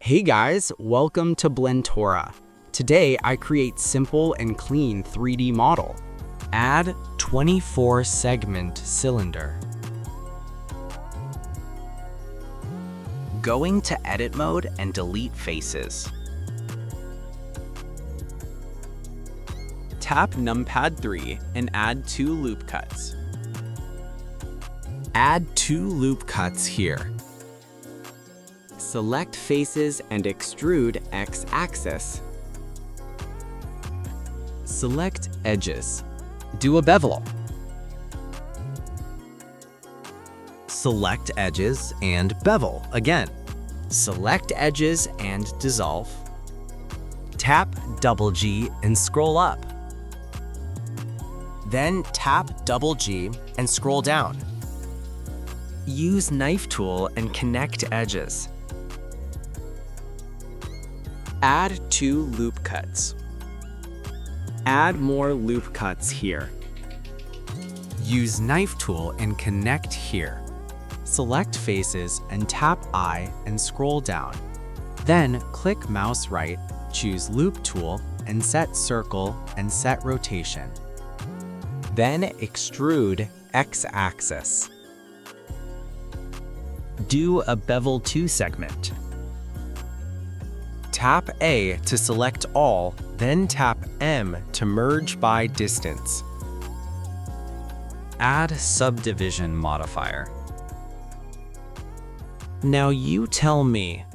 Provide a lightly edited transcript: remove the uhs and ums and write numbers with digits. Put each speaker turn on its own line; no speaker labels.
Hey guys, welcome to Blentora. Today I create simple and clean 3D model.
Add 24 segment cylinder.
Going to edit mode and delete faces.
Tap numpad 3 and add 2 loop cuts.
Add 2 loop cuts here.
Select faces and extrude x-axis.
Select edges. Do a bevel. Select edges and bevel again. Select edges and dissolve. Tap double G and scroll up. Then tap double G and scroll down. Use knife tool and connect edges.
Add 2 loop cuts. Add more loop cuts here.
Use knife tool and connect here. Select faces and tap I and scroll down. Then click mouse right, choose loop tool and set circle and set rotation. Then extrude x-axis. Do a bevel 2 segment. Tap A to select all, then tap M to merge by distance. Add subdivision modifier. Now you tell me,